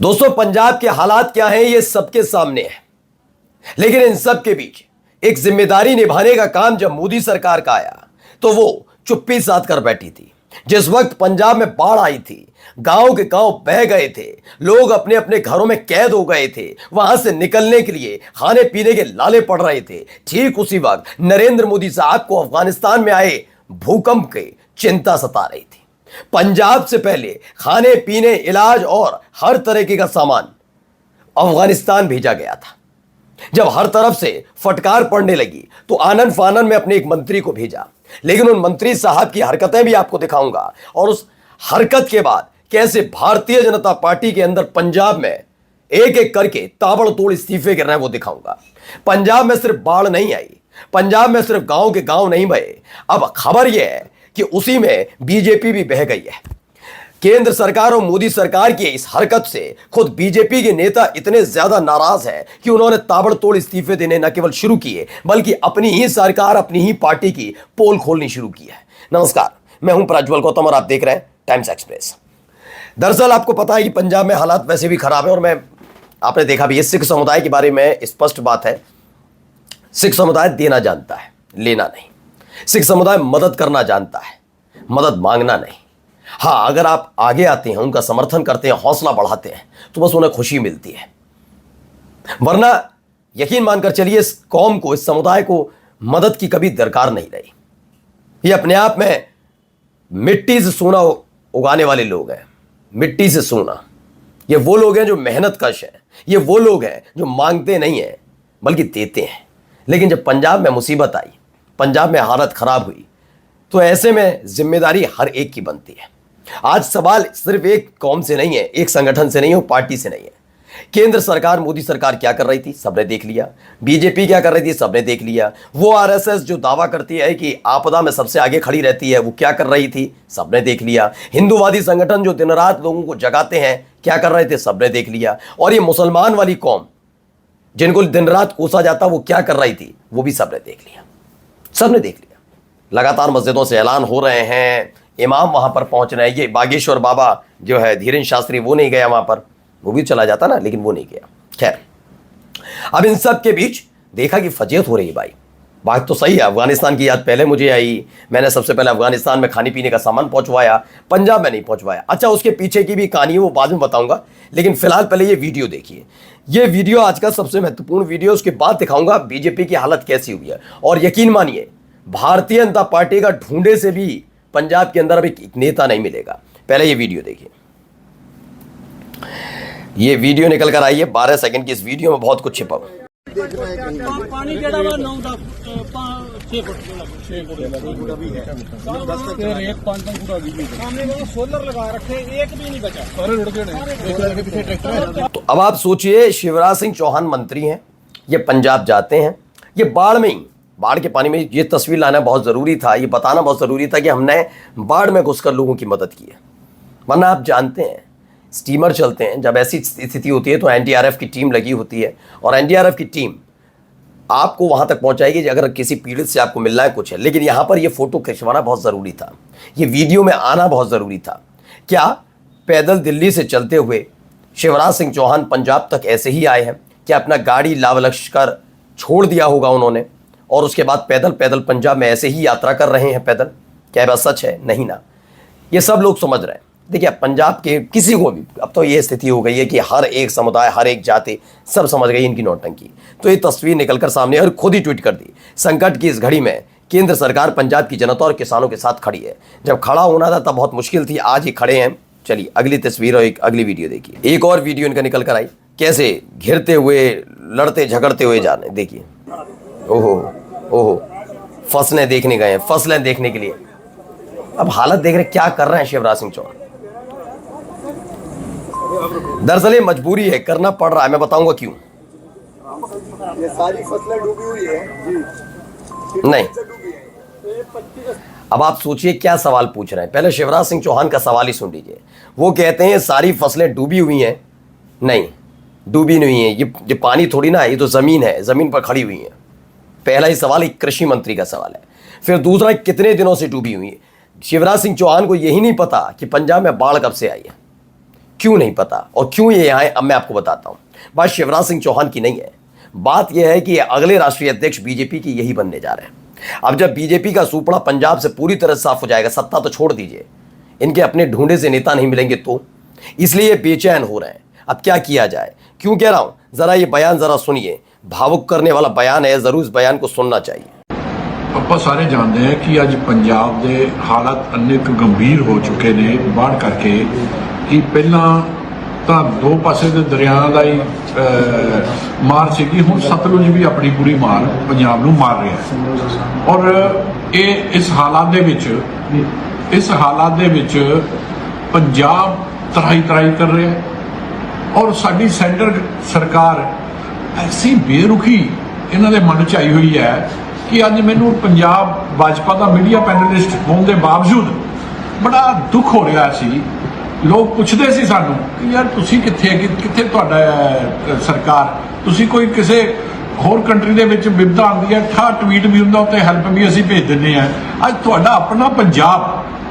दोस्तों, पंजाब के हालात क्या हैं ये सबके सामने है। लेकिन इन सब के बीच एक जिम्मेदारी निभाने का काम जब मोदी सरकार का आया तो वो चुप्पी साध कर बैठी थी। जिस वक्त पंजाब में बाढ़ आई थी, गांव के गांव बह गए थे, लोग अपने अपने घरों में कैद हो गए थे, वहां से निकलने के लिए खाने पीने के लाले पड़ रहे थे, ठीक उसी वक्त नरेंद्र मोदी साहब को अफगानिस्तान में आए भूकंप की चिंता सता रही थी। पंजाब से पहले खाने पीने, इलाज और हर तरीके का सामान अफगानिस्तान भेजा गया था। जब हर तरफ से फटकार पड़ने लगी तो आनन फानन में अपने एक मंत्री को भेजा। लेकिन उन मंत्री साहब की हरकतें भी आपको दिखाऊंगा और उस हरकत के बाद कैसे भारतीय जनता पार्टी के अंदर पंजाब में एक एक करके ताबड़तोड़ इस्तीफे गिर रहे हैं वो दिखाऊंगा। पंजाब में सिर्फ बाढ़ नहीं आई, पंजाब में सिर्फ गांव के गांव नहीं बहे, अब खबर यह है कि उसी में बीजेपी भी बह गई है। केंद्र सरकार और मोदी सरकार की इस हरकत से खुद बीजेपी के नेता इतने ज्यादा नाराज हैं कि उन्होंने ताबड़तोड़ इस्तीफे देने न केवल शुरू किए बल्कि अपनी ही सरकार, अपनी ही पार्टी की पोल खोलनी शुरू की है। नमस्कार, मैं हूं प्रज्वल गौतम और आप देख रहे हैं टाइम्स एक्सप्रेस। दरअसल आपको पता है कि पंजाब में हालात वैसे भी खराब है और आपने देखा भी, ये सिख समुदाय के बारे में स्पष्ट बात है। सिख समुदाय देना जानता है, लेना नहीं। सिख समुदाय मदद करना जानता है, मदद मांगना नहीं। हाँ, अगर आप आगे आते हैं, उनका समर्थन करते हैं, हौसला बढ़ाते हैं तो बस उन्हें खुशी मिलती है। वरना यकीन मानकर चलिए, इस कौम को, इस समुदाय को मदद की कभी दरकार नहीं रही। ये अपने आप में मिट्टी से सोना उगाने वाले लोग हैं। मिट्टी से सोना, ये वो लोग हैं जो मेहनत कश हैं। ये वो लोग हैं जो मांगते नहीं हैं बल्कि देते हैं। लेकिन जब पंजाब में मुसीबत आई, पंजाब में हालत खराब हुई, तो ऐसे में जिम्मेदारी हर एक की बनती है। आज सवाल सिर्फ एक कौम से नहीं है, एक संगठन से नहीं है, पार्टी से नहीं है। केंद्र सरकार, मोदी सरकार क्या कर रही थी सबने देख लिया। बीजेपी क्या कर रही थी सबने देख लिया। वो आरएसएस जो दावा करती है कि आपदा में सबसे आगे खड़ी रहती है, वो क्या कर रही थी सबने देख लिया। हिंदूवादी संगठन जो दिन रात लोगों को जगाते हैं, क्या कर रहे थे सबने देख लिया। और ये मुसलमान वाली कौम जिनको दिन रात कोसा जाता, वो क्या कर रही थी वो भी सबने देख लिया। सबने देख लिया। लगातार मस्जिदों से ऐलान हो रहे हैं, इमाम वहां पर पहुंच रहे हैं। ये बागेश्वर बाबा जो है धीरेन्द्र शास्त्री, वो नहीं गया वहां पर, वो भी चला जाता ना, लेकिन वो नहीं गया। खैर, अब इन सब के बीच देखा कि फजीहत हो रही है। भाई, बात तो सही है। अफगानिस्तान की याद पहले मुझे आई। मैंने सबसे पहले अफगानिस्तान में खाने पीने का सामान पहुंचवाया, पंजाब में नहीं पहुंचवाया। अच्छा, उसके पीछे की भी कहानी है, वो बाद में बताऊंगा। लेकिन फिलहाल पहले ये वीडियो देखिए। ये वीडियो आज का सबसे महत्वपूर्ण वीडियो। उसके बाद दिखाऊंगा बीजेपी की हालत कैसी हुई है। और यकीन मानिए, भारतीय जनता पार्टी का ढूंढे से भी पंजाब के अंदर अभी एक नेता नहीं मिलेगा। पहले ये वीडियो देखिए। ये वीडियो निकल कर आई है 12 सेकंड की। इस वीडियो में बहुत कुछ छिपा हुआ है। पानी केड़ा वा 9 10 6 फुट 6 फुट एक 5 फुट अभी भी सामने वो सोलर लगा रखे, एक भी नहीं बचा, सारे रुड़ गए। तो अब आप सोचिए, शिवराज सिंह चौहान मंत्री हैं, ये पंजाब जाते हैं, ये बाढ़ में ही, बाढ़ के पानी में ये तस्वीर लाना बहुत ज़रूरी था। ये बताना बहुत ज़रूरी था कि हमने बाढ़ में घुसकर लोगों की मदद की है। वरना आप जानते हैं, स्टीमर चलते हैं, जब ऐसी स्थिति होती है तो एनडीआरएफ की टीम लगी होती है और एनडीआरएफ की टीम आपको वहाँ तक पहुँचाएगी अगर किसी पीड़ित से आपको मिलना है, कुछ है। लेकिन यहाँ पर ये फ़ोटो खिंचवाना बहुत ज़रूरी था, ये वीडियो में आना बहुत ज़रूरी था। क्या पैदल दिल्ली से चलते हुए शिवराज सिंह चौहान पंजाब तक ऐसे ही आए हैं? क्या अपना गाड़ी लाव लश्कर छोड़ दिया होगा उन्होंने और उसके बाद पैदल पैदल पंजाब में ऐसे ही यात्रा कर रहे हैं पैदल? क्या बात सच है? नहीं ना। ये सब लोग समझ रहे हैं। देखिए, पंजाब के किसी को भी अब तो ये स्थिति हो गई है कि हर एक समुदाय, हर एक जाति सब समझ गई इनकी नौटंकी। तो ये तस्वीर निकलकर सामने और खुद ही ट्वीट कर दी, संकट की इस घड़ी में केंद्र सरकार पंजाब की जनता और किसानों के साथ खड़ी है। जब खड़ा होना था तब बहुत मुश्किल थी, आज ही खड़े हैं। चलिए अगली तस्वीर और एक अगली वीडियो देखिए। एक और वीडियो इनका निकल कर आई, कैसे घिरते हुए, लड़ते झगड़ते हुए जा रहे हैं। देखिए, ओहो ओहो, फसलें देखने गए हैं, फसलें देखने के लिए। अब हालत देख रहे क्या कर रहे हैं शिवराज सिंह चौहान। दरअसल ये मजबूरी है, करना पड़ रहा है। मैं बताऊंगा क्यों। ये सारी फसलें डूबी हुई है जी। नहीं, अब आप सोचिए क्या सवाल पूछ रहे हैं। पहले शिवराज सिंह चौहान का सवाल ही सुन लीजिए। वो कहते हैं सारी फसलें डूबी हुई हैं। नहीं, डूबी नहीं है। ये पानी थोड़ी ना है, ये तो जमीन है, जमीन पर खड़ी हुई है। पहला ही सवाल एक कृषि मंत्री का सवाल है। फिर दूसरा, कितने दिनों से डूबी हुई है। शिवराज सिंह चौहान को यही नहीं पता कि पंजाब में बाढ़ कब से आई है। क्यों नहीं पता और क्यों ये आए, अब मैं आपको बताता हूं। बात शिवराज सिंह चौहान की नहीं है, बात यह है कि ये अगले राष्ट्रीय अध्यक्ष बीजेपी की यही बनने जा रहे हैं। अब जब बीजेपी का सुपड़ा पंजाब से पूरी तरह साफ हो जाएगा, सत्ता तो छोड़ दीजिए, इनके अपने ढूंढे से नेता नहीं मिलेंगे तो, इसलिए बेचैन हो रहे हैं। अब क्या किया जाए, क्यों कह रहा हूं, जरा ये बयान जरा सुनिए, भावुक करने वाला बयान है, जरूर इस बयान को सुनना चाहिए। ਆਪਾਂ ਸਾਰੇ ਜਾਣਦੇ ਹਾਂ ਕਿ ਅੱਜ ਪੰਜਾਬ ਦੇ ਹਾਲਾਤ ਇੰਨੇ ਕੁ ਗੰਭੀਰ ਹੋ ਚੁੱਕੇ ਨੇ ਬਾੜ ਕਰਕੇ ਕਿ ਪਹਿਲਾਂ ਤਾਂ ਦੋ ਪਾਸੇ ਦੇ ਦਰਿਆਵਾਂ ਦਾ ਹੀ ਮਾਰ ਸੀਗੀ, ਹੁਣ ਸਤਲੁਜ ਵੀ ਆਪਣੀ ਪੂਰੀ ਮਾਰ ਪੰਜਾਬ ਨੂੰ ਮਾਰ ਰਿਹਾ ਹੈ। ਔਰ ਇਸ ਹਾਲਾਤ ਦੇ ਵਿੱਚ ਪੰਜਾਬ ਤਰਾਈ ਕਰ ਰਿਹਾ ਹੈ। ਔਰ ਸਾਡੀ ਸੈਂਟਰ ਸਰਕਾਰ ਐਸੀ ਬੇਰੁਖੀ ਇਹਨਾਂ ਦੇ ਮਨ 'ਚ ਆਈ ਹੋਈ ਹੈ ਕਿ ਅੱਜ ਮੈਨੂੰ ਪੰਜਾਬ ਭਾਜਪਾ ਦਾ ਮੀਡੀਆ ਪੈਨਲਿਸਟ ਹੋਣ ਦੇ ਬਾਵਜੂਦ ਬੜਾ ਦੁੱਖ ਹੋ ਰਿਹਾ ਸੀ। ਲੋਕ ਪੁੱਛਦੇ ਸੀ ਸਾਨੂੰ ਕਿ ਯਾਰ ਤੁਸੀਂ ਕਿੱਥੇ ਤੁਹਾਡਾ ਸਰਕਾਰ, ਤੁਸੀਂ ਕੋਈ ਕਿਸੇ ਹੋਰ ਕੰਟਰੀ ਦੇ ਵਿੱਚ ਵਿਪਤਾ ਆਉਂਦੀ ਹੈ, ਠਾ ਟਵੀਟ ਵੀ ਹੁੰਦਾ, ਉੱਤੇ ਹੈਲਪ ਵੀ ਅਸੀਂ ਭੇਜ ਦਿੰਦੇ ਹਾਂ। ਅੱਜ ਤੁਹਾਡਾ ਆਪਣਾ ਪੰਜਾਬ,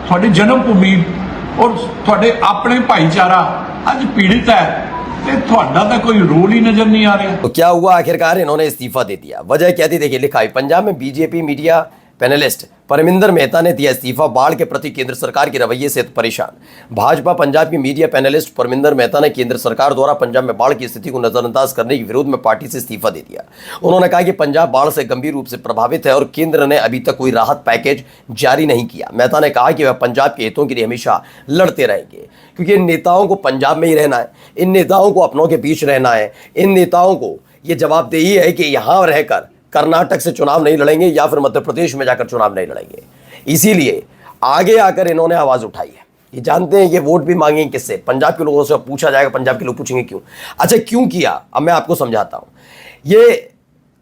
ਤੁਹਾਡੀ ਜਨਮ ਭੂਮੀ ਔਰ ਤੁਹਾਡੇ ਆਪਣੇ ਭਾਈਚਾਰਾ ਅੱਜ ਪੀੜਿਤ ਹੈ, कोई रोल ही नजर नहीं आ रहा। तो क्या हुआ, आखिरकार इन्होंने इस्तीफा दे दिया। वजह क्या थी, देखिए लिखा है, पंजाब में BJP media panelist Parminder Mehta ने दिया इस्तीफा, बाढ़ के प्रति केंद्र सरकार के रवैये से परेशान। भाजपा पंजाब की मीडिया पैनलिस्ट परमिंदर मेहता ने केंद्र सरकार द्वारा पंजाब में बाढ़ की स्थिति को नजरअंदाज करने के विरोध में पार्टी से इस्तीफा दे दिया। उन्होंने कहा कि पंजाब बाढ़ से गंभीर रूप से प्रभावित है और केंद्र ने अभी तक कोई राहत पैकेज जारी नहीं किया। मेहता ने कहा कि वह पंजाब के हितों के लिए हमेशा लड़ते रहेंगे, क्योंकि इन नेताओं को पंजाब में ही रहना है, इन नेताओं को अपनों के बीच रहना है, इन नेताओं को ये जवाबदेही है कि यहाँ रहकर कर्नाटक से चुनाव नहीं लड़ेंगे या फिर मध्य प्रदेश में जाकर चुनाव नहीं लड़ेंगे। इसीलिए आगे आकर इन्होंने आवाज उठाई है। ये जानते हैं ये वोट भी मांगेंगे किससे, पंजाब के लोगों से पूछा जाएगा, पंजाब के लोग पूछेंगे क्यों। अच्छा क्यों किया, अब मैं आपको समझाता हूं। ये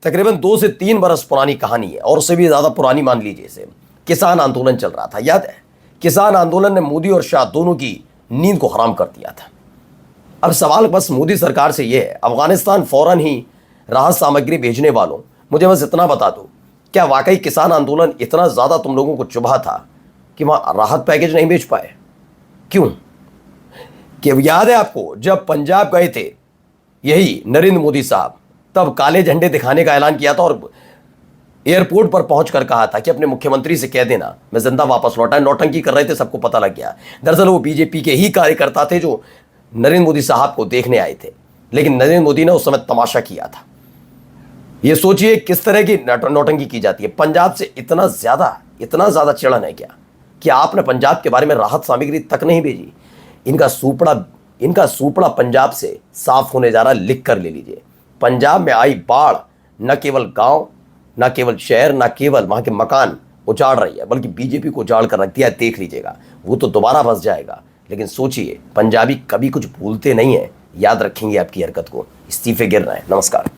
तकरीबन 2 से 3 बरस पुरानी कहानी है, और उससे भी ज्यादा पुरानी मान लीजिए इसे। किसान आंदोलन चल रहा था, याद है, किसान आंदोलन ने मोदी और शाह दोनों की नींद को हराम कर दिया था। अब सवाल बस मोदी सरकार से यह है, अफगानिस्तान फौरन ही राहत सामग्री भेजने वालों, मुझे बस इतना बता दो, क्या वाकई किसान आंदोलन इतना ज्यादा तुम लोगों को चुभा था कि वहां राहत पैकेज नहीं भेज पाए? क्यों? कि याद है आपको, जब पंजाब गए थे यही नरेंद्र मोदी साहब, तब काले झंडे दिखाने का ऐलान किया था और एयरपोर्ट पर पहुंचकर कहा था कि अपने मुख्यमंत्री से कह देना मैं जिंदा वापस लौटा। नौटंकी कर रहे थे, सबको पता लग गया। दरअसल वो बीजेपी के ही कार्यकर्ता थे जो नरेंद्र मोदी साहब को देखने आए थे, लेकिन नरेंद्र मोदी ने उस समय तमाशा किया था। ये सोचिए किस तरह की नौटंकी की जाती है। पंजाब से इतना ज्यादा चिड़न है क्या कि आपने पंजाब के बारे में राहत सामग्री तक नहीं भेजी। इनका सूपड़ा पंजाब से साफ होने जा रहा, लिख कर ले लीजिए। पंजाब में आई बाढ़ न केवल गांव, न केवल शहर, न केवल वहां के मकान उजाड़ रही है, बल्कि बीजेपी को उजाड़ कर रख दिया। देख लीजिएगा, वो तो दोबारा बस जाएगा, लेकिन सोचिए पंजाबी कभी कुछ भूलते नहीं है, याद रखेंगे आपकी हरकत को। इस्तीफे गिर रहे हैं। नमस्कार।